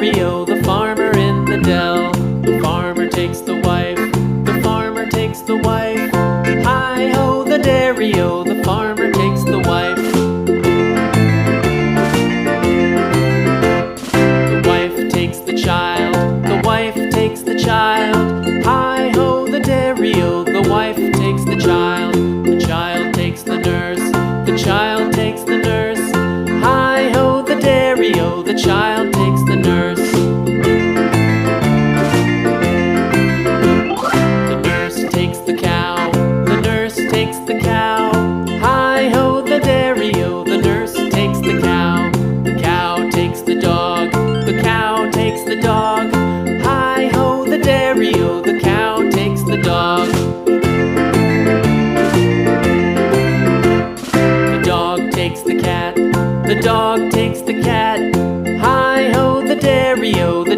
dairy-o, the farmer in the dell. The farmer takes the wife, the farmer takes the wife. Hi-ho, the dairy-o, the farmer takes the wife. The wife takes the child, the wife takes the child. Hi-ho, the dairy-o, the wife takes the child. The child takes the nurse, the child takes the nurse. Hi-ho, the dairy-o, the child takes the nurse. The nurse takes the cow, the nurse takes the cow. Hi-ho, the dairy-o, the nurse takes the cow. The cow takes the dog, the cow takes the dog. Hi-ho, the dairy-o, the cow takes the dog. The dog takes the cat, the dog takes the cat. Hi-ho, the dairy-o, the